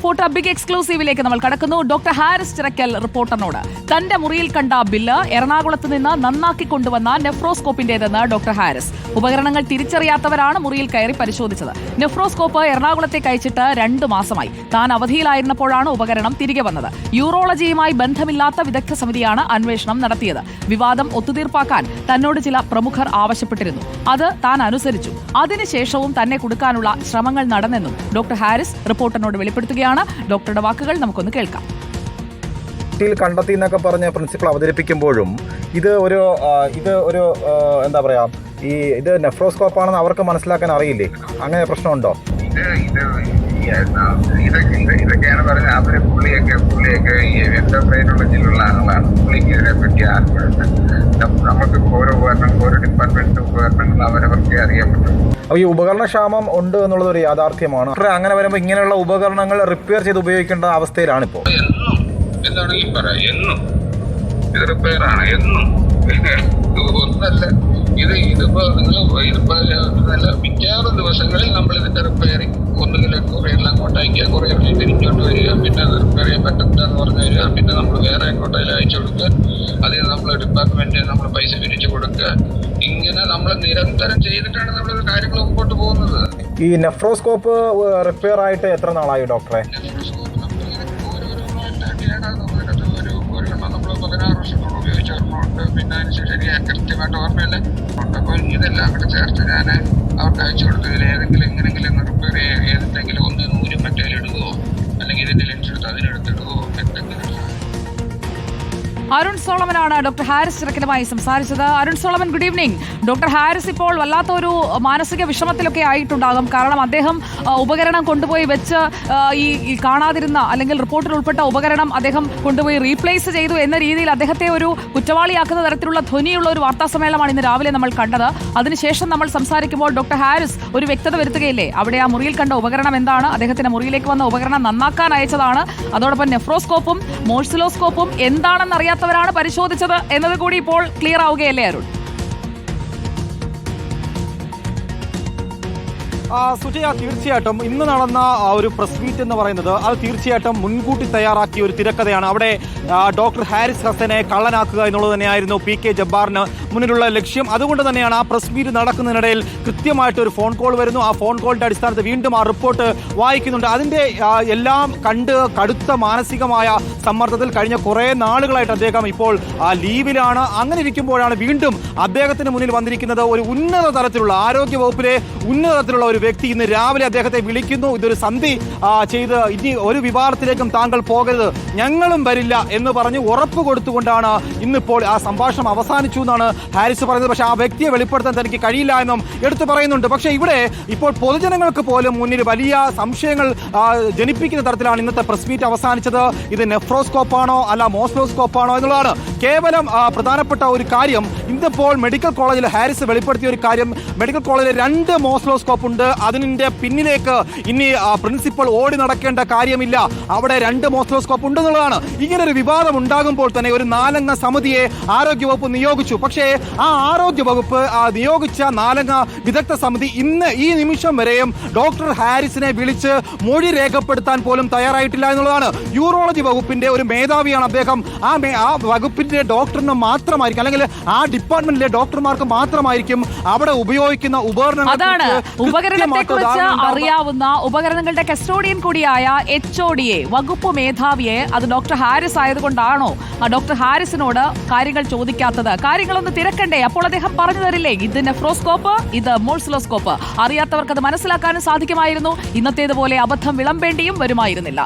Report big എക്സ്ക്ലൂസീവിലേക്ക് നമ്മൾ കടക്കുന്നു. Doctor Haris Chirakkal റിപ്പോർട്ടറിനോട് തന്റെ മുറിയിൽ കണ്ട ബില്ല് എറണാകുളത്ത് നിന്ന് നന്നാക്കി കൊണ്ടുവന്ന നെഫ്രോസ്കോപ്പിന്റേതെന്ന് ഡോക്ടർ ഹാരിസ്. ഉപകരണങ്ങൾ തിരിച്ചറിയാത്തവരാണ് മുറിയിൽ കയറി പരിശോധിച്ചത്. നെഫ്രോസ്കോപ്പ് എറണാകുളത്തേക്ക് അയച്ചിട്ട് 2 മാസമായി. താൻ അവധിയിലായിരുന്നപ്പോഴാണ് ഉപകരണം തിരികെ വന്നത്. യൂറോളജിയുമായി ബന്ധമില്ലാത്ത വിദഗ്ധ സമിതിയാണ് അന്വേഷണം നടത്തിയത്. വിവാദം ഒത്തുതീർപ്പാക്കാൻ തന്നോട് ചില പ്രമുഖർ ആവശ്യപ്പെട്ടിരുന്നു. അത് താൻ അനുസരിച്ചു. അതിനുശേഷവും തന്നെ കൊടുക്കാനുള്ള ശ്രമങ്ങൾ നടന്നെന്നും ഡോക്ടർ ഹാരിസ് റിപ്പോർട്ടറിനോട് വെളിപ്പെടുത്തുകയാണ്. ഡോക്ടറുടെ വാക്കുകൾ നമുക്കൊന്ന് കേൾക്കാം. കണ്ടെത്തി എന്നൊക്കെ പറഞ്ഞ് പ്രിൻസിപ്പൾ അവതരിപ്പിക്കുമ്പോഴും ഇത് ഒരു എന്താ പറയാ, ഇത് നെഫ്രോസ്കോപ്പാണെന്ന് അവർക്ക് മനസ്സിലാക്കാൻ അറിയില്ലേ? അങ്ങനെ പ്രശ്നമുണ്ടോ? ഇതൊക്കെയാണ് പറഞ്ഞത്. അവര് പുള്ളിയൊക്കെ ഈ എന്റർപ്രൈനോളജിയിലുള്ള ആളാണ്. പുള്ളിക്ക് ഇതിനെ പറ്റി ആർക്കുണ്ട്. നമുക്ക് ഓരോ ഡിപ്പാർട്ട്മെന്റ് ഉപകരണങ്ങൾ അവരവർക്കേ അറിയാൻ പറ്റും. ഈ ഉപകരണക്ഷാമം ഉണ്ട് എന്നുള്ളത് ഒരു യാഥാർത്ഥ്യമാണ്. അങ്ങനെ വരുമ്പോൾ ഇങ്ങനെയുള്ള ഉപകരണങ്ങൾ റിപ്പയർ ചെയ്ത് ഉപയോഗിക്കേണ്ട അവസ്ഥയിലാണിപ്പോൾ. എന്താണെങ്കിൽ പറയാം, എന്നും ഇത് റിപ്പയറാണ്. എന്നും ഒന്നല്ല, ഇതിപ്പോ നല്ല മിക്കവാറും ദിവസങ്ങളിൽ നമ്മൾ ഇതിന്റെ റിപ്പയറിങ് ഒന്നുകിൽ കൊറിയറിൽ അങ്ങോട്ട് അയക്കുക, കൊറിയറിൽ തിരിച്ചോട്ട് വരിക, പിന്നെ അത് റിപ്പയർ ചെയ്യാൻ പറ്റില്ല എന്ന് പറഞ്ഞു വരിക, പിന്നെ നമ്മൾ വേറെ എങ്ങോട്ടേലും അയച്ചു കൊടുക്കുക, അതിന് നമ്മൾ ഡിപ്പാർട്ട്മെന്റിന് നമ്മൾ പൈസ പിരിച്ചു കൊടുക്കുക. ഇങ്ങനെ നമ്മൾ നിരന്തരം ചെയ്തിട്ടാണ് നമ്മൾ കാര്യങ്ങൾ മുമ്പോട്ട് പോകുന്നത്. ഈ നെഫ്രോസ്കോപ്പ് റിപ്പയർ ആയിട്ട് എത്ര നാളായി ഡോക്ടറെ? നമ്മൾ 16 വർഷത്തോളം ഉപയോഗിച്ചിട്ടുണ്ട്. പിന്നെ അതിനുശേഷം കൃത്യമായിട്ട് ഓർമ്മയില്ല ഉണ്ട്. അപ്പോൾ ഇതെല്ലാം കൂടെ ചേർത്ത് ഞാൻ അവർക്ക് അയച്ചു കൊടുത്തു. ഇതിൽ ഏതെങ്കിലും എങ്ങനെങ്കിലും റിപ്പയർ ചെയ്യുക, ഏതെങ്കിലും ഒന്ന് നൂരും മറ്റേലിടുകയോ അല്ലെങ്കിൽ ഇതിന്റെ ലെൻസ് എടുത്ത് അതിനെടുത്തിടുകയോ എന്തെങ്കിലും. അരുൺ സോളമനാണ് ഡോക്ടർ ഹാരിസ് ചിറക്കലുമായി സംസാരിച്ചത്. Arun Solomon, good evening. Doctor Haris ഇപ്പോൾ വല്ലാത്തൊരു മാനസിക വിഷമത്തിലൊക്കെ ആയിട്ടുണ്ടാകും. കാരണം അദ്ദേഹം ഉപകരണം കൊണ്ടുപോയി വെച്ച് ഈ കാണാതിരുന്ന അല്ലെങ്കിൽ റിപ്പോർട്ടിൽ ഉൾപ്പെട്ട ഉപകരണം അദ്ദേഹം കൊണ്ടുപോയി റീപ്ലേസ് ചെയ്തു എന്ന രീതിയിൽ അദ്ദേഹത്തെ ഒരു കുറ്റവാളിയാക്കുന്ന തരത്തിലുള്ള ധ്വനിയുള്ള ഒരു വാർത്താ സമ്മേളനമാണ് ഇന്ന് രാവിലെ നമ്മൾ കണ്ടത്. അതിനുശേഷം നമ്മൾ സംസാരിക്കുമ്പോൾ ഡോക്ടർ ഹാരിസ് ഒരു വ്യക്തത വരുത്തുകയില്ലേ? അവിടെ ആ മുറിയിൽ കണ്ട ഉപകരണം എന്താണ്? അദ്ദേഹത്തിന്റെ മുറിയിലേക്ക് വന്ന ഉപകരണം നന്നാക്കാൻ അയച്ചതാണ്. അതോടൊപ്പം നെഫ്രോസ്കോപ്പും മോഴ്സിലോസ്കോപ്പും എന്താണെന്ന് ാണ് പരിശോധിച്ചത് എന്നത് കൂടി ഇപ്പോൾ ക്ലിയർ ആവുകയല്ലേ അരുൺ? സുജയ, തീർച്ചയായിട്ടും ഇന്ന് നടന്ന ഒരു പ്രസ് മീറ്റ് എന്ന് പറയുന്നത് അത് തീർച്ചയായിട്ടും മുൻകൂട്ടി തയ്യാറാക്കിയ ഒരു തിരക്കഥയാണ്. അവിടെ ഡോക്ടർ ഹാരിസ് ഹസനെ കള്ളനാക്കുക എന്നുള്ളത് തന്നെയായിരുന്നു PK ജബ്ബാറിന് മുന്നിലുള്ള ലക്ഷ്യം. അതുകൊണ്ട് തന്നെയാണ് ആ പ്രസ് മീറ്റ് നടക്കുന്നതിനിടയിൽ കൃത്യമായിട്ട് ഒരു ഫോൺ കോൾ വരുന്നു. ആ ഫോൺ കോളിന്റെ അടിസ്ഥാനത്തിൽ വീണ്ടും ആ റിപ്പോർട്ട് വായിക്കുന്നുണ്ട്. അതിന്റെ എല്ലാം കണ്ട് കടുത്ത മാനസികമായ സമ്മർദ്ദത്തിൽ കഴിഞ്ഞ കുറേ നാളുകളായിട്ട് അദ്ദേഹം ഇപ്പോൾ ലീവിലാണ്. അങ്ങനെ ഇരിക്കുമ്പോഴാണ് വീണ്ടും അദ്ദേഹത്തിന് മുന്നിൽ വന്നിരിക്കുന്നത് ഒരു ഉന്നത തരത്തിലുള്ള ആരോഗ്യ വകുപ്പിലെ ഉന്നത തരത്തിലുള്ള ഒരു വ്യക്തി. ഇന്ന് രാവിലെ അദ്ദേഹത്തെ വിളിക്കുന്നു. ഇതൊരു സന്ധി ചെയ്ത് ഇനി ഒരു വിവാദത്തിലേക്കും താങ്കൾ പോകരുത്, ഞങ്ങളും വരില്ല എന്ന് പറഞ്ഞ് ഉറപ്പ് കൊടുത്തുകൊണ്ടാണ് ഇന്നിപ്പോൾ ആ സംഭാഷണം അവസാനിച്ചു എന്നാണ് ഹാരിസ് പറയുന്നത്. പക്ഷേ ആ വ്യക്തിയെ വെളിപ്പെടുത്താൻ തനിക്ക് കഴിയില്ല എന്നും എടുത്തു പറയുന്നുണ്ട്. പക്ഷേ ഇവിടെ ഇപ്പോൾ പൊതുജനങ്ങൾക്ക് പോലും മുന്നിൽ വലിയ സംശയങ്ങൾ ജനിപ്പിക്കുന്ന തരത്തിലാണ് ഇന്നത്തെ പ്രസ് മീറ്റ് അവസാനിച്ചത്. ഇത് നെഫ്രോസ്കോപ്പാണോ അല്ല മോസ്ലോസ്കോപ്പാണോ എന്നുള്ളതാണ് കേവലം പ്രധാനപ്പെട്ട ഒരു കാര്യം. ഇന്നിപ്പോൾ മെഡിക്കൽ കോളേജിൽ ഹാരിസ് വെളിപ്പെടുത്തിയ ഒരു കാര്യം, മെഡിക്കൽ കോളേജിൽ 2 മോസ്ലോസ്കോപ്പ് ഉണ്ട്. അതിന്റെ പിന്നിലേക്ക് ഇനി പ്രിൻസിപ്പൽ ഓടി നടക്കേണ്ട കാര്യമില്ല. അവിടെ 2 മോസ്ലോസ്കോപ്പ് ഉണ്ടെന്നുള്ളതാണ്. ഇങ്ങനൊരു വിവാദം ഉണ്ടാകുമ്പോൾ തന്നെ ഒരു 4 അംഗ സമിതിയെ ആരോഗ്യവകുപ്പ് നിയോഗിച്ചു. പക്ഷേ ആ ആരോഗ്യവകുപ്പ് നിയോഗിച്ച 4 അംഗ വിദഗ്ധ സമിതി ഇന്ന് ഈ നിമിഷം വരെയും ഡോക്ടർ ഹാരിസിനെ വിളിച്ച് മൊഴി രേഖപ്പെടുത്താൻ പോലും തയ്യാറായിട്ടില്ല എന്നുള്ളതാണ്. യൂറോളജി വകുപ്പിന്റെ ഒരു മേധാവിയാണ് അദ്ദേഹം. ആ വകുപ്പിന്റെ ഡോക്ടറിന് മാത്രമായിരിക്കും, അല്ലെങ്കിൽ ആ ഡിപ്പാർട്ട്മെന്റിലെ ഡോക്ടർമാർക്ക് മാത്രമായിരിക്കും അവിടെ ഉപയോഗിക്കുന്ന ഉപകരണത്തെക്കുറിച്ച് അറിയാവുന്ന ഉപകരണങ്ങളുടെ കസ്റ്റോഡിയൻ കൂടിയായ HODയെ വകുപ്പ് മേധാവിയെ അത് ഡോക്ടർ ഹാരിസ് ആയതുകൊണ്ടാണോ ഡോക്ടർ ഹാരിസിനോട് കാര്യങ്ങൾ ചോദിക്കാത്തത്? കാര്യങ്ങളൊന്ന് തിരക്കണ്ടേ? അപ്പോൾ അദ്ദേഹം പറഞ്ഞു തരില്ലേ ഇത് നെഫ്രോസ്കോപ്പ്, ഇത് മോഴ്സിലോസ്കോപ്പ്? അറിയാത്തവർക്ക് അത് മനസ്സിലാക്കാനും സാധിക്കുമായിരുന്നു. ഇന്നത്തേതുപോലെ അബദ്ധം വിളമ്പേണ്ടിയും വരുമായിരുന്നില്ല.